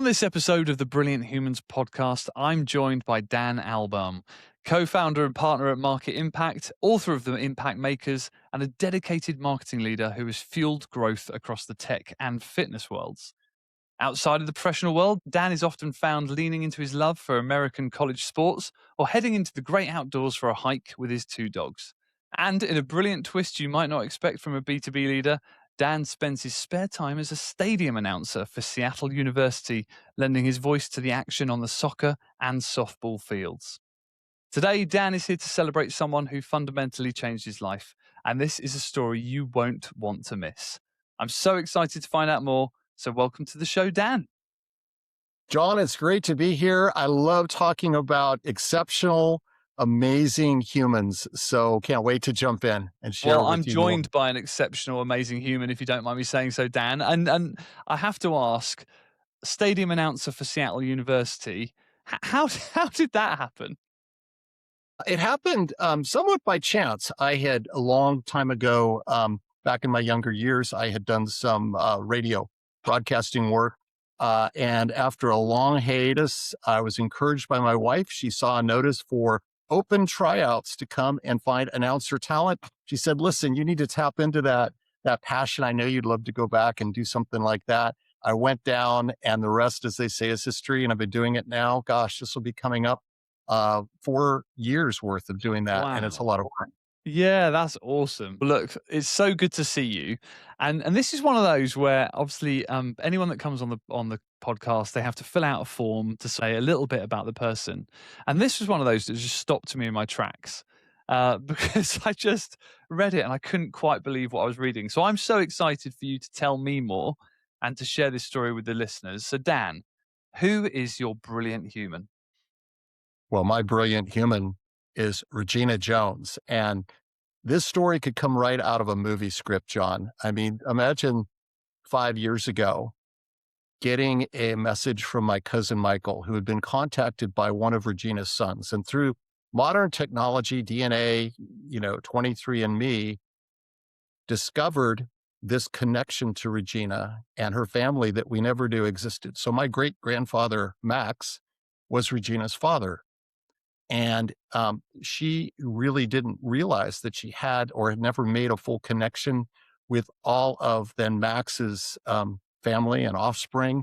On this episode of the Brilliant Humans podcast, I'm joined by Dan Albaum, co founder and partner at Market Impact, author of The Impact Makers, and a dedicated marketing leader who has fueled growth across the tech and fitness worlds. Outside of the professional world, Dan is often found leaning into his love for American college sports or heading into the great outdoors for a hike with his two dogs. And in a brilliant twist you might not expect from a B2B leader, Dan spends his spare time as a stadium announcer for Seattle University, lending his voice to the action on the soccer and softball fields. Today, Dan is here to celebrate someone who fundamentally changed his life, and this is a story you won't want to miss. I'm so excited to find out more, so welcome to the show, Dan. John, it's great to be here. I love talking about exceptional, amazing humans. So can't wait to jump in and share Well, I'm with you more. joined by an exceptional, amazing human, if you don't mind me saying so, Dan. And I have to ask, stadium announcer for Seattle University, how did that happen? It happened somewhat by chance. I had a long time ago, back in my younger years, I had done some radio broadcasting work. And after a long hiatus, I was encouraged by my wife. She saw a notice for open tryouts to come and find announcer talent. She said, listen, you need to tap into that passion. I know you'd love to go back and do something like that. I went down, and the rest, as they say, is history. And I've been doing it now. Gosh, this will be coming up 4 years worth of doing that. And it's a Wow. lot of work. Yeah, that's awesome. Look, it's so good to see you, and this is one of those where obviously anyone that comes on the podcast, they have to fill out a form to say a little bit about the person, and this was one of those that just stopped me in my tracks because I just read it and I couldn't quite believe what I was reading. So I'm so excited for you to tell me more and to share this story with the listeners. So Dan, who is your brilliant human? Well, my brilliant human is Regina Jones. And this story could come right out of a movie script, John. I mean, imagine 5 years ago getting a message from my cousin Michael, who had been contacted by one of Regina's sons. And through modern technology, DNA, 23andMe, discovered this connection to Regina and her family that we never knew existed. So my great grandfather, Max, was Regina's father. And she really didn't realize that she had or had never made a full connection with all of then Max's family and offspring.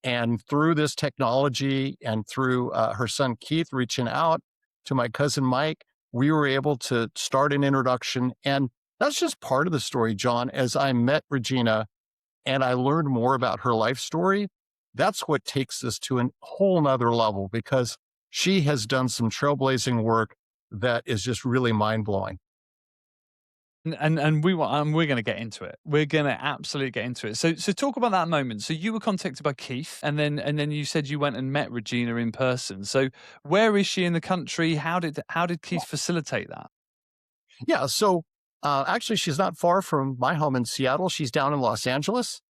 And through this technology and through her son Keith reaching out to my cousin Mike, we were able to start an introduction. And that's just part of the story, John. As I met Regina and I learned more about her life story, that's what takes this to a whole nother level, because she has done some trailblazing work that is just really mind blowing. And we want and we're going to get into it. We're going to absolutely get into it. So talk about that moment. So you were contacted by Keith, and then you said you went and met Regina in person. So where is she in the country? How did Keith facilitate that? Yeah. So actually, she's not far from my home in Seattle. She's down in Los Angeles.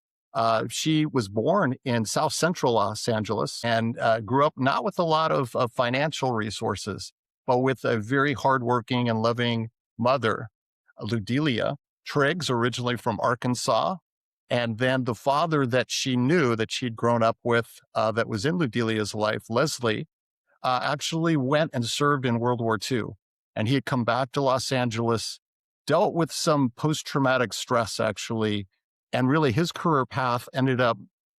She was born in South Central Los Angeles and grew up not with a lot of financial resources, but with a very hardworking and loving mother, Ludelia Triggs, originally from Arkansas. And then the father that she knew that she'd grown up with, that was in Ludelia's life, Leslie, actually went and served in World War II. And he had come back to Los Angeles, dealt with some post-traumatic stress, actually. And really his career path ended up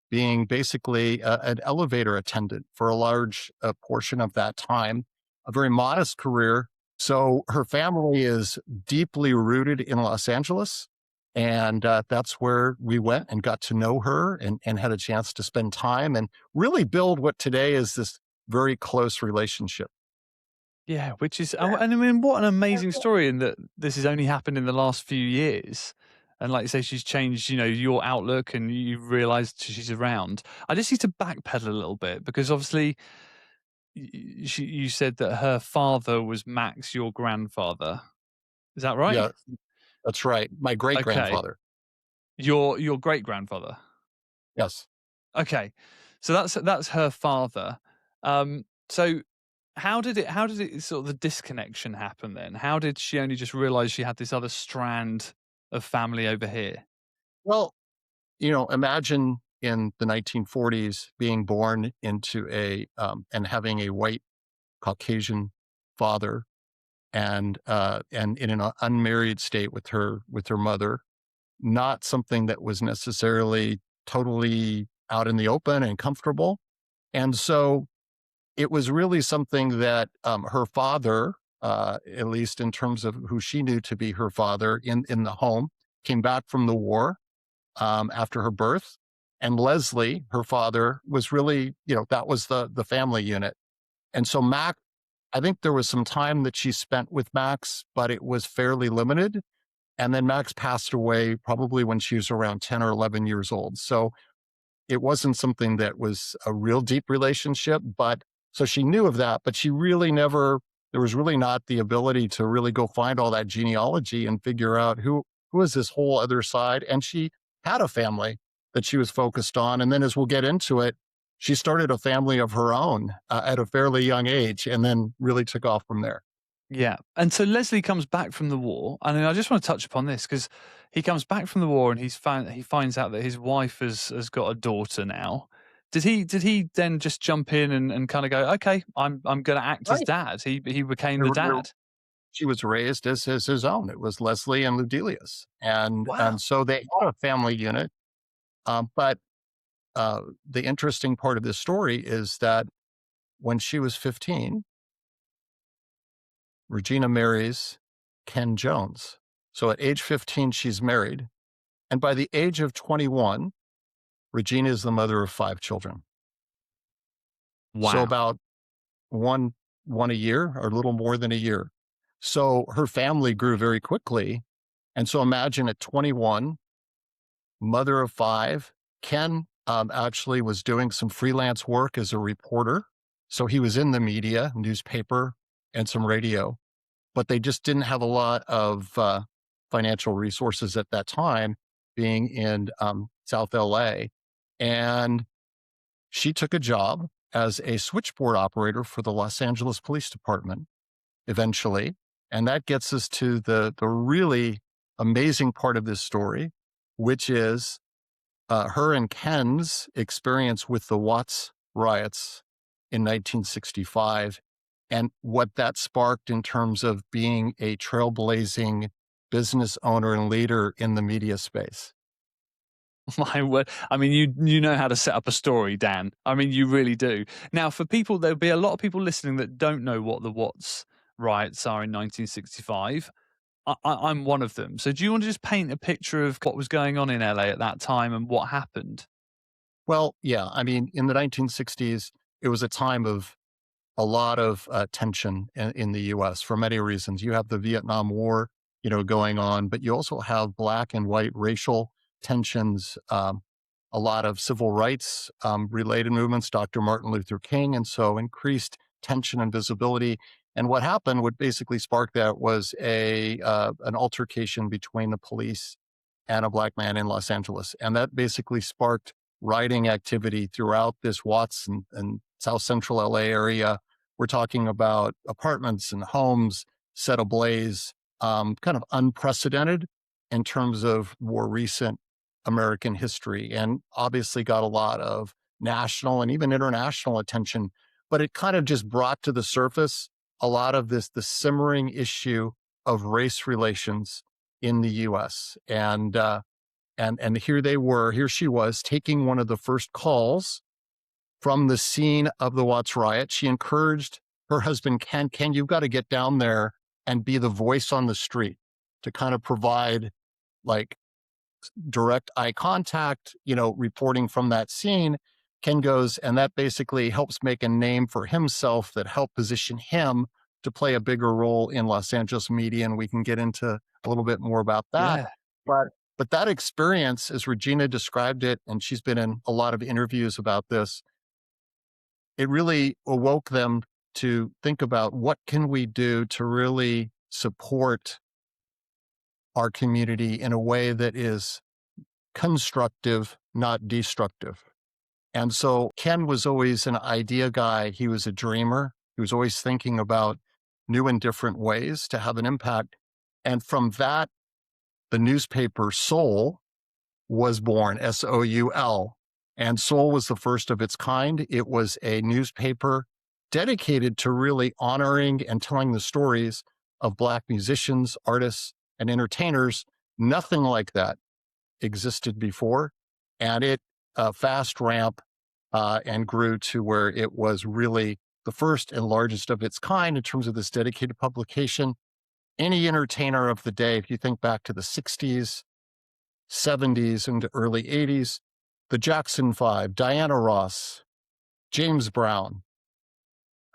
being basically an elevator attendant for a large portion of that time, a very modest career. So her family is deeply rooted in Los Angeles. And that's where we went and got to know her and had a chance to spend time and really build what today is this very close relationship. Yeah, which is, and I mean, what an amazing story, in that this has only happened in the last few years. And like you say, she's changed, your outlook, and you've realized she's around. I just need to backpedal a little bit because obviously you said that her father was Max, your grandfather. Is that right? Yeah, that's right. My great Okay. grandfather. Your great grandfather. Yes. Okay. So that's her father. So how did it sort of the disconnection happen then? How did she only just realize she had this other strand of family over here? Well, imagine in the 1940s, being born into and having a white Caucasian father, and in an unmarried state with her mother, not something that was necessarily totally out in the open and comfortable. And so it was really something that her father, at least in terms of who she knew to be her father in the home, came back from the war after her birth. And Leslie, her father, was really, that was the family unit. And so Mac, I think there was some time that she spent with Max, but it was fairly limited. And then Max passed away probably when she was around 10 or 11 years old. So it wasn't something that was a real deep relationship, but so she knew of that, but she really never, there was really not the ability to really go find all that genealogy and figure out who is this whole other side. And she had a family that she was focused on. And then as we'll get into it, she started a family of her own at a fairly young age and then really took off from there. Yeah. And so Leslie comes back from the war, and I just want to touch upon this because he comes back from the war and he finds out that his wife has got a daughter now. Did he then just jump in and kind of go, okay, I'm going to act as Right. dad? He became the There dad. she was raised as his own. It was Leslie and Ludelius, and Wow. so they had a family unit. But the interesting part of this story is that when she was 15, Regina marries Ken Jones. So at age 15, she's married, and by the age of 21, Regina is the mother of 5 children. So Wow. about one one a year, or a little more than a year. So her family grew very quickly. And so imagine at 21, mother of 5. Ken actually was doing some freelance work as a reporter. So he was in the media, newspaper, and some radio, but they just didn't have a lot of financial resources at that time, being in South LA. And she took a job as a switchboard operator for the Los Angeles Police Department eventually. And that gets us to the really amazing part of this story, which is her and Ken's experience with the Watts riots in 1965 and what that sparked in terms of being a trailblazing business owner and leader in the media space. My word. I mean, you know how to set up a story, Dan. I mean, you really do. Now, for people, there'll be a lot of people listening that don't know what the Watts riots are in 1965. I'm one of them. So, do you want to just paint a picture of what was going on in LA at that time and what happened? Well, yeah, I mean, in the 1960s, it was a time of a lot of tension in the U.S. for many reasons. You have the Vietnam War, going on, but you also have black and white racial tensions, a lot of civil rights related movements, Dr. Martin Luther King, and so increased tension and visibility. And what happened, what basically sparked that was a an altercation between the police and a black man in Los Angeles, and that basically sparked rioting activity throughout this Watts and South Central LA area. We're talking about apartments and homes set ablaze, kind of unprecedented in terms of more recent American history, and obviously got a lot of national and even international attention. But it kind of just brought to the surface a lot of the simmering issue of race relations in the U.S. And here she was taking one of the first calls from the scene of the Watts riot. She encouraged her husband, Ken, you've got to get down there and be the voice on the street to kind of provide like direct eye contact, reporting from that scene. Ken goes, and that basically helps make a name for himself that helped position him to play a bigger role in Los Angeles media. And we can get into a little bit more about that. Yeah. But but that experience, as Regina described it, and she's been in a lot of interviews about this, it really awoke them to think about what can we do to really support our community in a way that is constructive, not destructive. And so Ken was always an idea guy. He was a dreamer. He was always thinking about new and different ways to have an impact. And from that, the newspaper Soul was born, Soul. And Soul was the first of its kind. It was a newspaper dedicated to really honoring and telling the stories of Black musicians, artists, and entertainers. Nothing like that existed before. And it fast ramp and grew to where it was really the first and largest of its kind in terms of this dedicated publication. Any entertainer of the day, if you think back to the 60s, 70s, and early 80s, the Jackson Five, Diana Ross, James Brown,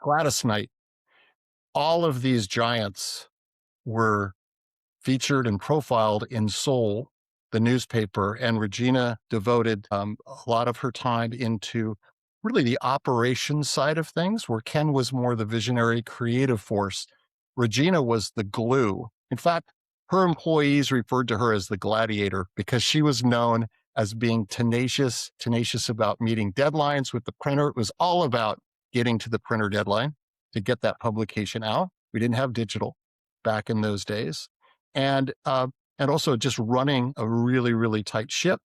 Gladys Knight, all of these giants were featured and profiled in Soul, the newspaper, and Regina devoted a lot of her time into really the operations side of things, where Ken was more the visionary creative force. Regina was the glue. In fact, her employees referred to her as the gladiator because she was known as being tenacious about meeting deadlines with the printer. It was all about getting to the printer deadline to get that publication out. We didn't have digital back in those days. And also just running a really, really tight ship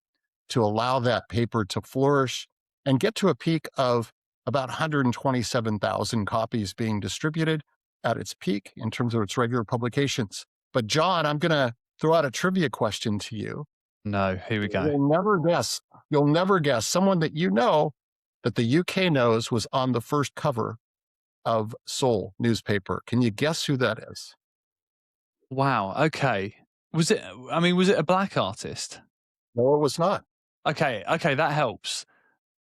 to allow that paper to flourish and get to a peak of about 127,000 copies being distributed at its peak in terms of its regular publications. But John, I'm going to throw out a trivia question to you. No, here we go. You'll never guess someone that you know that the UK knows was on the first cover of Soul newspaper. Can you guess who that is? Wow. Okay. Was it? I mean, was it a Black artist? No, it was not. Okay. Okay, that helps.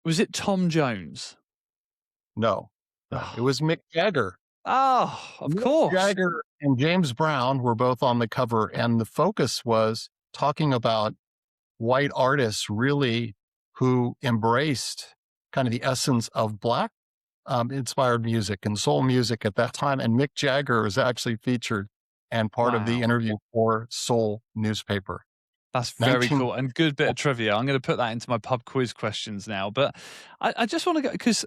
Was it Tom Jones? No, it was Mick Jagger. Oh, of Mick course. Jagger and James Brown were both on the cover, and the focus was talking about white artists really who embraced kind of the essence of Black inspired music and soul music at that time. And Mick Jagger was actually featured and part of the Wow. interview for Soul newspaper. That's very 19 cool and good bit of trivia. I'm going to put that into my pub quiz questions now. But I just want to go because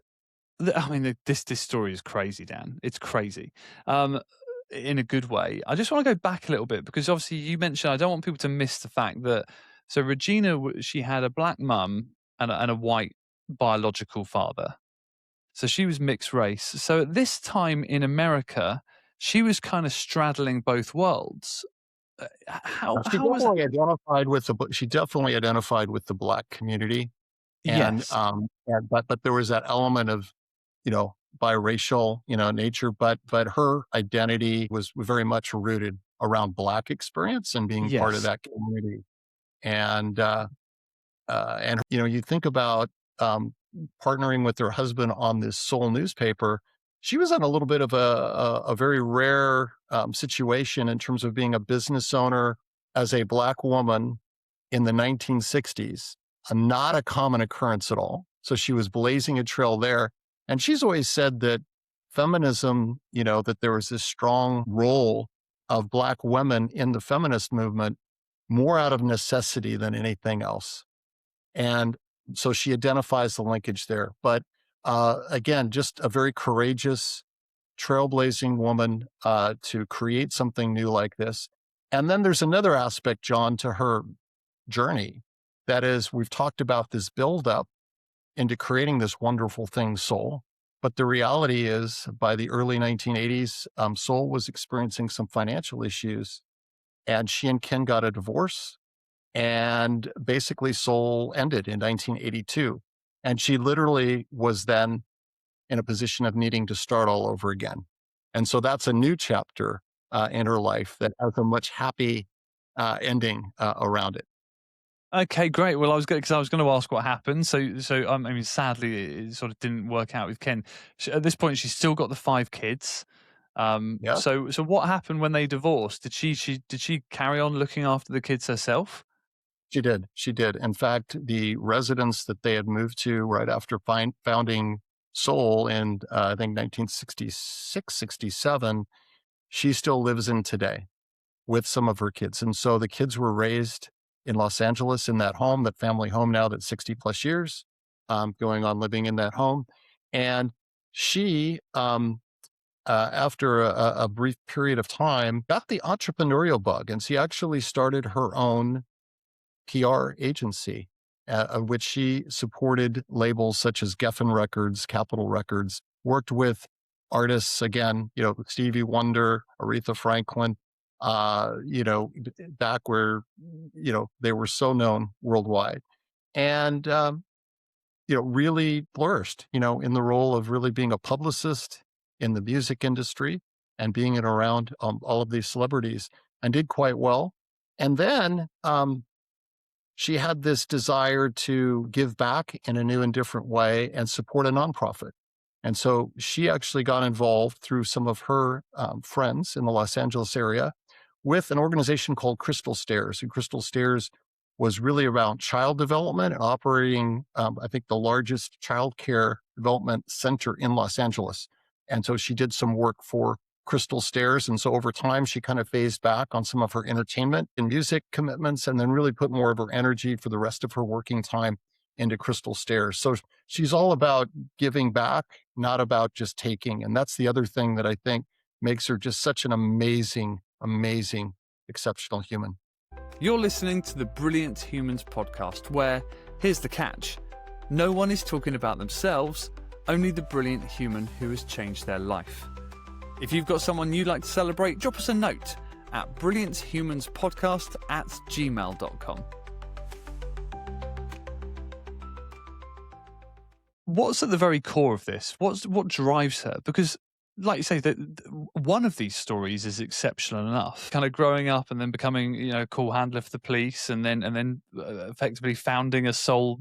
I mean this story is crazy, Dan. It's crazy, in a good way. I just want to go back a little bit because obviously you mentioned I don't want people to miss the fact that so Regina she had a Black mum and a white biological father. So she was mixed race. So at this time in America, she was kind of straddling both worlds. How was that? She definitely identified with the Black community, and Yes. but there was that element of biracial nature, but her identity was very much rooted around Black experience and being part of Yes. that community. And you think about partnering with her husband on this Soul newspaper. She was in a little bit of a very rare situation in terms of being a business owner as a Black woman in the 1960s, not a common occurrence at all. So she was blazing a trail there. And she's always said that feminism, that there was this strong role of Black women in the feminist movement more out of necessity than anything else. And so she identifies the linkage there. But again, just a very courageous, trailblazing woman to create something new like this. And then there's another aspect, John, to her journey. That is, we've talked about this buildup into creating this wonderful thing, Soul. But the reality is, by the early 1980s, Soul was experiencing some financial issues, and she and Ken got a divorce. And basically, Soul ended in 1982. And she literally was then in a position of needing to start all over again. And so that's a new chapter in her life that has a much happy ending around it. Okay, great. Well, I was going to ask what happened. So I mean, sadly, it sort of didn't work out with Ken. At this point, she's still got the 5 kids. Yeah. So what happened when they divorced? Did she carry on looking after the kids herself? She did. She did. In fact, the residence that they had moved to right after founding Soul in, I think, 1966, 67, she still lives in today with some of her kids. And so the kids were raised in Los Angeles in that home, that family home now that's 60 plus years, going on living in that home. And she, after a brief period of time, got the entrepreneurial bug. And she actually started her own PR agency. of which she supported labels such as Geffen Records, Capitol Records, worked with artists, again, Stevie Wonder, Aretha Franklin, back where, they were so known worldwide. And, really flourished, in the role of really being a publicist in the music industry and being in around all of these celebrities, and did quite well. And then she had this desire to give back in a new and different way and support a nonprofit. And so she actually got involved through some of her friends in the Los Angeles area with an organization called Crystal Stairs. And Crystal Stairs was really around child development and operating, I think, the largest child care development center in Los Angeles. And so she did some work for Crystal Stairs. And so over time, she kind of phased back on some of her entertainment and music commitments, and then really put more of her energy for the rest of her working time into Crystal Stairs. So she's all about giving back, not about just taking. And that's the other thing that I think makes her just such an amazing, amazing, exceptional human. You're listening to the Brilliant Humans podcast, where, here's the catch, no one is talking about themselves, only the brilliant human who has changed their life. If you've got someone you'd like to celebrate, drop us a note at brillianthumanspodcast@gmail.com. What's at the very core of this? What drives her? Because, like you say, that one of these stories is exceptional enough. Kind of growing up and then becoming, a call handler for the police, and then effectively founding the Soul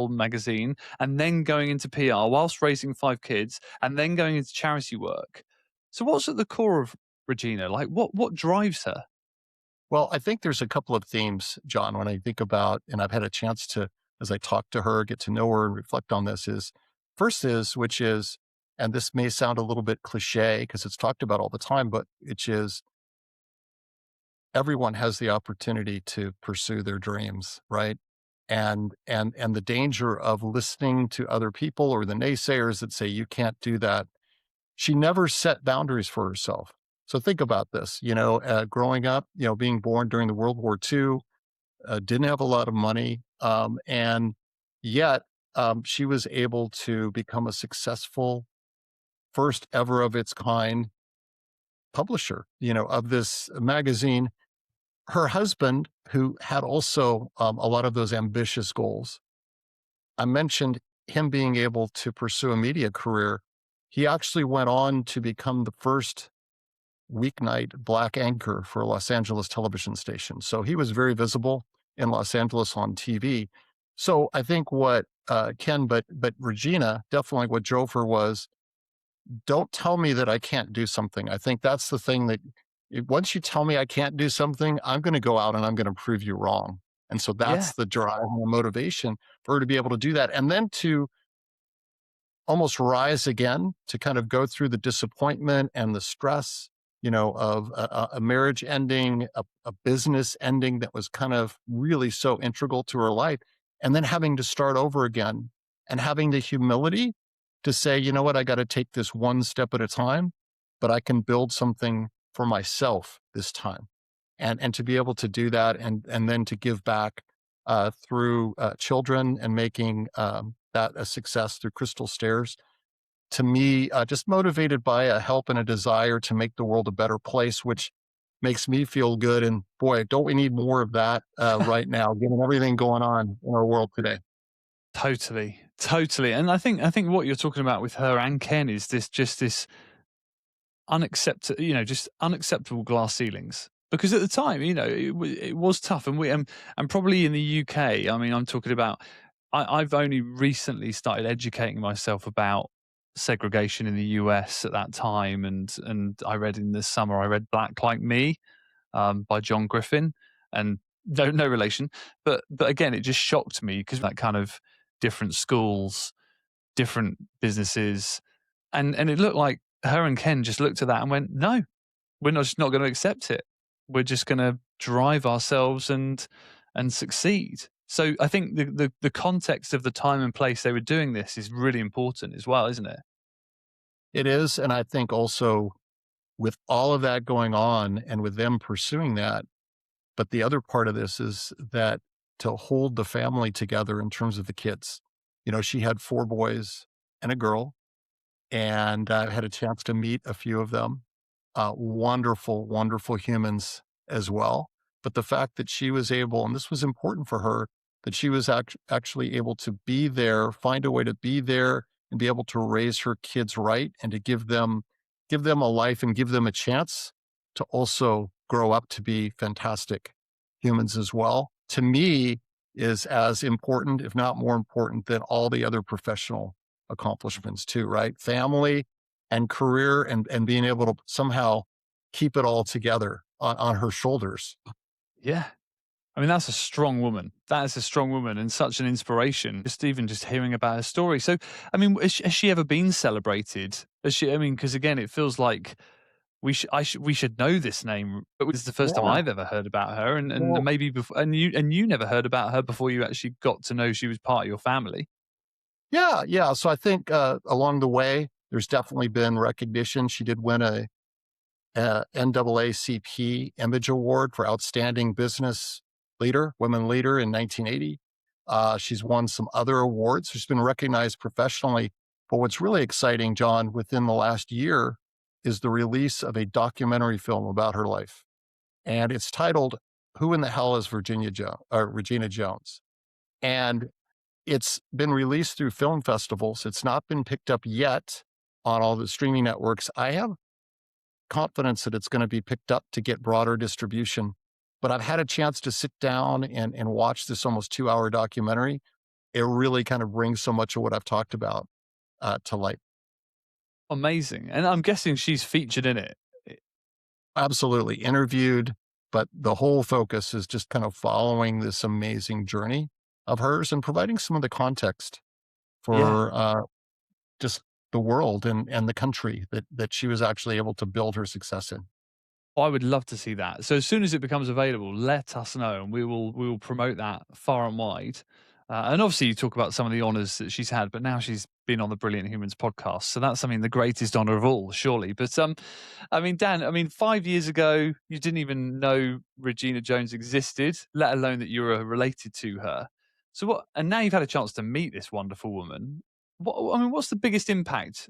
magazine, and then going into PR whilst raising 5 kids, and then going into charity work. So, what's at the core of Regina? Like, what drives her? Well, I think there's a couple of themes, John, when I think about, and I've had a chance to, as I talk to her, get to know her and reflect on this, which is, and this may sound a little bit cliche because it's talked about all the time, but which is everyone has the opportunity to pursue their dreams, right? And the danger of listening to other people or the naysayers that say you can't do that. She never set boundaries for herself. So think about this, growing up, being born during the World War II, didn't have a lot of money. And yet she was able to become a successful, first ever of its kind publisher, of this magazine. Her husband, who had also a lot of those ambitious goals, I mentioned him being able to pursue a media career. He actually went on to become the first weeknight black anchor for a Los Angeles television station. So he was very visible in Los Angeles on TV. So I think what Ken, but Regina, definitely what drove her was, don't tell me that I can't do something. I think that's the thing that once you tell me I can't do something, I'm going to go out and I'm going to prove you wrong. And so Yeah, that's the drive and the motivation for her to be able to do that. And then to almost rise again, to kind of go through the disappointment and the stress, of a marriage ending, a business ending that was kind of really so integral to her life, and then having to start over again and having the humility to say, you know what, I got to take this one step at a time, but I can build something for myself this time. And to be able to do that, and then to give back through children, and making that a success through Crystal Stairs. To me, just motivated by a help and a desire to make the world a better place, which makes me feel good. And boy, don't we need more of that right now, given everything going on in our world today. totally, totally. And I think what you're talking about with her and Ken is this just unacceptable glass ceilings. Because at the time, it was tough, and probably in the UK. I mean, I'm talking about. I've only recently started educating myself about segregation in the US at that time, and I read in the summer. I read Black Like Me by John Griffin, and no relation, but again, it just shocked me because that kind of different schools, different businesses, and it looked like her and Ken just looked at that and went, no, we're just not going to accept it. We're just going to drive ourselves and succeed. So I think the context of the time and place they were doing this is really important as well, isn't it? It is. And I think also with all of that going on and with them pursuing that, but the other part of this is that to hold the family together in terms of the kids. She had 4 boys and a girl, and I had a chance to meet a few of them. Wonderful, wonderful humans as well. But the fact that she was able, and this was important for her, that she was actually able to be there, find a way to be there and be able to raise her kids right and to give them a life and give them a chance to also grow up to be fantastic humans as well. To me, is as important, if not more important, than all the other professional accomplishments too, right? Family and career and being able to somehow keep it all together on her shoulders. Yeah. I mean, that's a strong woman. That is a strong woman and such an inspiration. Just hearing about her story. So, I mean, has she ever been celebrated? I mean, because again, it feels like we should know this name, but this is the first time Yeah. I've ever heard about her, and Well, maybe before, and you never heard about her before you actually got to know she was part of your family. yeah, yeah. So I think along the way, there's definitely been recognition. She did win a NAACP Image Award for Outstanding Business Leader, Women Leader in 1980. She's won some other awards. She's been recognized professionally. But what's really exciting, John, within the last year is the release of a documentary film about her life. And it's titled "Who in the Hell is Regina Jones?" And it's been released through film festivals. It's not been picked up yet on all the streaming networks. I have confidence that it's going to be picked up to get broader distribution. But I've had a chance to sit down and watch this almost 2-hour documentary. It really kind of brings so much of what I've talked about to light. Amazing, and I'm guessing she's featured in it. Absolutely interviewed, but the whole focus is just kind of following this amazing journey of hers and providing some of the context Yeah. for just the world and the country that she was actually able to build her success in. I would love to see that. So as soon as it becomes available, let us know, and we will promote that far and wide. And obviously, you talk about some of the honors that she's had, but now she's been on the Brilliant Humans podcast, so that's, I mean, the greatest honor of all, surely. But I mean, Dan, I mean, 5 years ago, you didn't even know Regina Jones existed, let alone that you were related to her. So what? And now you've had a chance to meet this wonderful woman. What? I mean, what's the biggest impact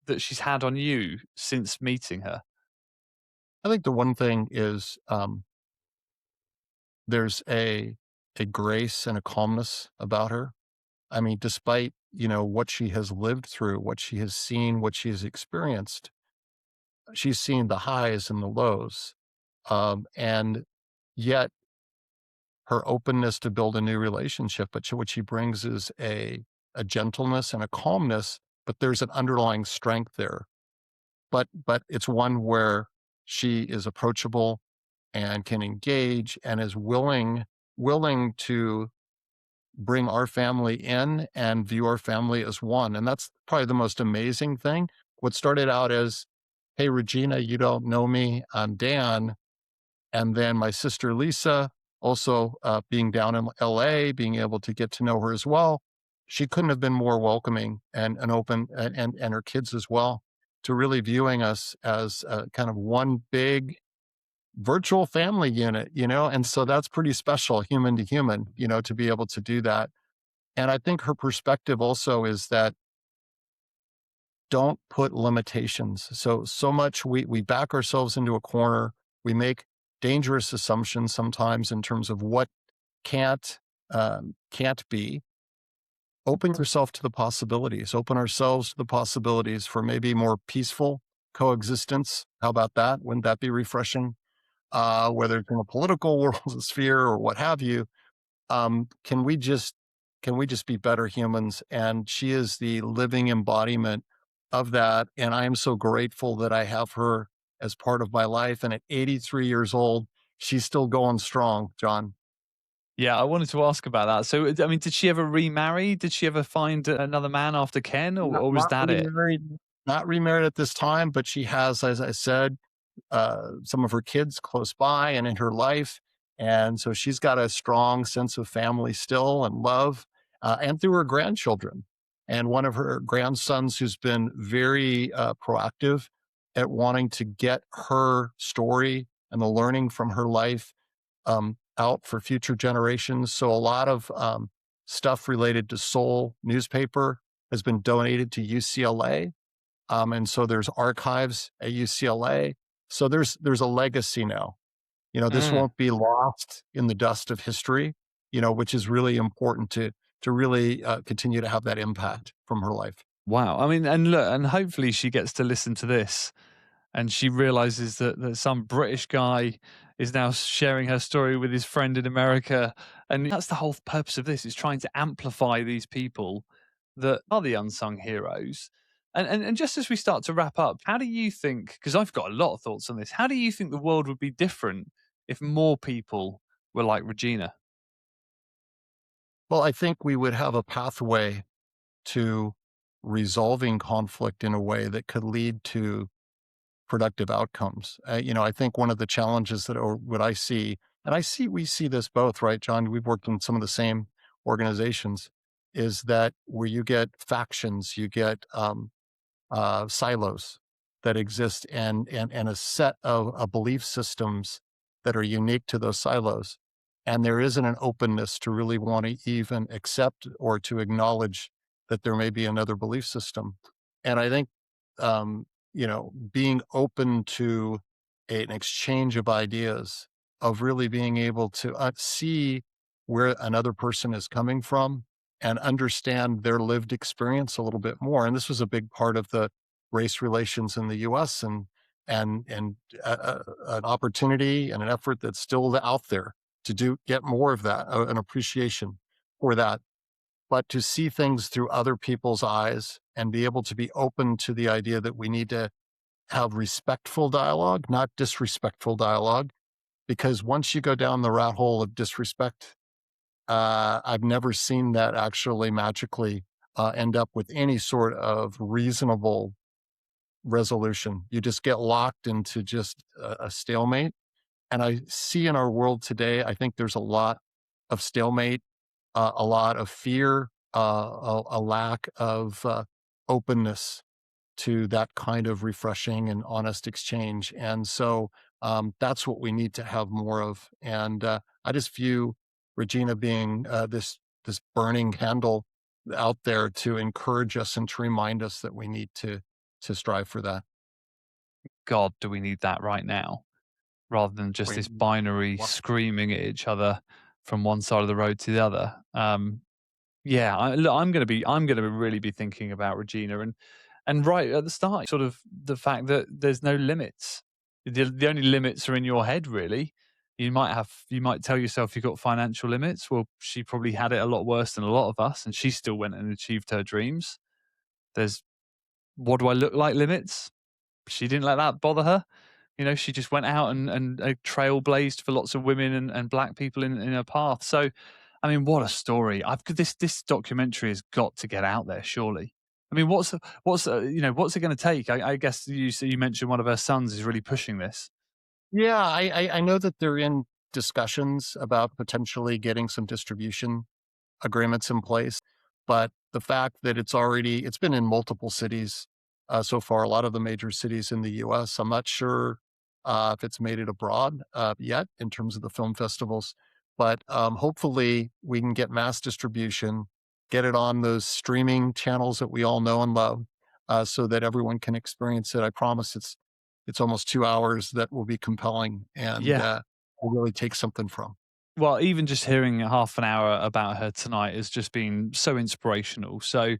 that she's had on you since meeting her? I think the one thing is there's a grace and a calmness about her. I mean, despite what she has lived through, what she has seen, what she has experienced, she's seen the highs and the lows, and yet her openness to build a new relationship. But what she brings is a gentleness and a calmness, but there's an underlying strength there. But it's one where she is approachable and can engage and is willing to bring our family in and view our family as one. And that's probably the most amazing thing. What started out as, "Hey, Regina, you don't know me. I'm Dan." And then my sister Lisa, also being down in LA, being able to get to know her as well. She couldn't have been more welcoming and open, and her kids as well, to really viewing us as kind of one big virtual family unit. And so that's pretty special, human to human, to be able to do that. And I think her perspective also is that don't put limitations. So much we back ourselves into a corner. We make dangerous assumptions sometimes in terms of what can't can't be. Open yourself to the possibilities. Open ourselves to the possibilities for maybe more peaceful coexistence. How about that? Wouldn't that be refreshing? Whether it's in a political world sphere or what have you, can we just be better humans? And she is the living embodiment of that. And I am so grateful that I have her as part of my life. And at 83 years old, she's still going strong, John. Yeah, I wanted to ask about that. So, I mean, did she ever remarry? Did she ever find another man after Ken, Not, or was not that it? remarried, not remarried at this time, but she has, as I said, some of her kids close by and in her life. And so she's got a strong sense of family still and love, and through her grandchildren. And one of her grandsons who's been very proactive at wanting to get her story and the learning from her life out for future generations. So a lot of stuff related to Soul newspaper has been donated to UCLA, and so there's archives at UCLA. So there's a legacy now. This Mm. won't be lost in the dust of history. Which is really important to really continue to have that impact from her life. Wow. I mean, and look, and hopefully she gets to listen to this and she realizes that some British guy is now sharing her story with his friend in America. And that's the whole purpose of this, is trying to amplify these people that are the unsung heroes. And just as we start to wrap up, how do you think, because I've got a lot of thoughts on this, how do you think the world would be different if more people were like Regina? Well, I think we would have a pathway to resolving conflict in a way that could lead to productive outcomes. I think one of the challenges that, or what I see, and we see this both, right, John? We've worked in some of the same organizations, is that where you get factions, you get silos that exist, and a set of belief systems that are unique to those silos. And there isn't an openness to really want to even accept or to acknowledge that there may be another belief system. And I think, being open to an exchange of ideas, of really being able to see where another person is coming from and understand their lived experience a little bit more. And this was a big part of the race relations in the U.S. and an opportunity and an effort that's still out there to get more of that, an appreciation for that, but to see things through other people's eyes and be able to be open to the idea that we need to have respectful dialogue, not disrespectful dialogue. Because once you go down the rat hole of disrespect, I've never seen that actually magically end up with any sort of reasonable resolution. You just get locked into just a stalemate. And I see in our world today, I think there's a lot of stalemate, a lot of fear, a lack of openness to that kind of refreshing and honest exchange. And so that's what we need to have more of. And I just view Regina being this burning candle out there to encourage us and to remind us that we need to strive for that. God, do we need that right now? Rather than just We, this binary wa- screaming at each other from one side of the road to the other. Yeah, look, I'm gonna really be thinking about Regina, and right at the start, sort of the fact that there's no limits. The only limits are in your head, really. You might tell yourself you've got financial limits. Well, she probably had it a lot worse than a lot of us, and she still went and achieved her dreams. There's, what do I look like, limits? She didn't let that bother her. She just went out and trailblazed for lots of women and black people in her path. So, I mean, what a story! This documentary has got to get out there, surely. I mean, what's it going to take? I guess you mentioned one of her sons is really pushing this. yeah, I know that they're in discussions about potentially getting some distribution agreements in place. But the fact that it's been in multiple cities so far, a lot of the major cities in the US. I'm not sure if it's made it abroad yet in terms of the film festivals, but hopefully we can get mass distribution, get it on those streaming channels that we all know and love, so that everyone can experience it. I promise it's almost 2 hours that will be compelling and Yeah. will really take something from. Well, even just hearing half an hour about her tonight has just been so inspirational. So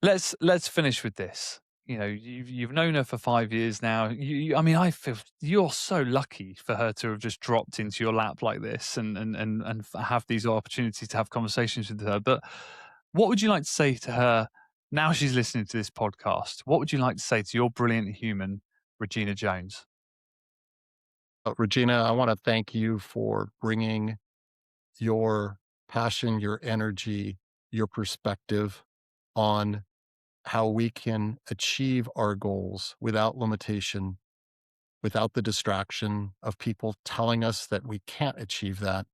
let's finish with this. You've known her for 5 years now. I mean, I feel you're so lucky for her to have just dropped into your lap like this, and have these opportunities to have conversations with her. But what would you like to say to her now she's listening to this podcast? What would you like to say to your brilliant human, Regina Jones? Regina, I want to thank you for bringing your passion, your energy, your perspective on how we can achieve our goals without limitation, without the distraction of people telling us that we can't achieve that,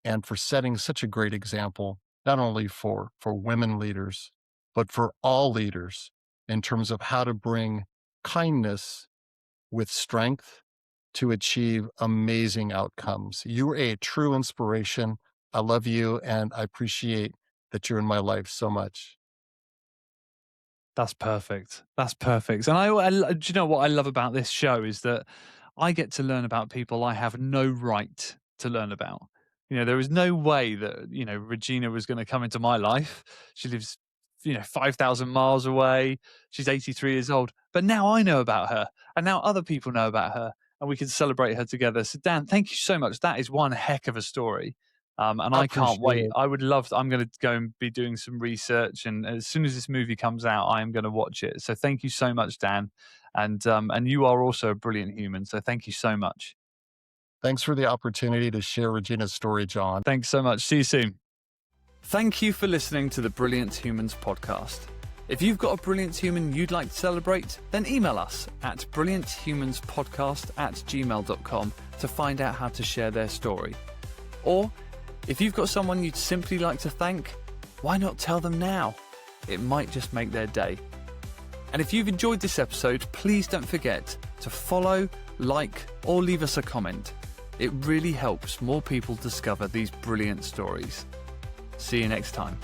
and for setting such a great example, not only for women leaders, but for all leaders in terms of how to bring kindness with strength to achieve amazing outcomes. You are a true inspiration. I love you, and I appreciate that you're in my life so much. That's perfect. That's perfect. And do you know what I love about this show is that I get to learn about people I have no right to learn about. There is no way that, Regina was going to come into my life. She lives, 5,000 miles away. She's 83 years old. But now I know about her. And now other people know about her. And we can celebrate her together. So, Dan, thank you so much. That is one heck of a story. And I I can't appreciate wait. it. I would love. I'm going to go and be doing some research, and as soon as this movie comes out, I am going to watch it. So thank you so much, Dan, and you are also a brilliant human. So thank you so much. Thanks for the opportunity to share Regina's story, John. Thanks so much. See you soon. Thank you for listening to the Brilliant Humans podcast. If you've got a brilliant human you'd like to celebrate, then email us at brillianthumanspodcast@gmail.com to find out how to share their story. Or if you've got someone you'd simply like to thank, why not tell them now? It might just make their day. And if you've enjoyed this episode, please don't forget to follow, like, or leave us a comment. It really helps more people discover these brilliant stories. See you next time.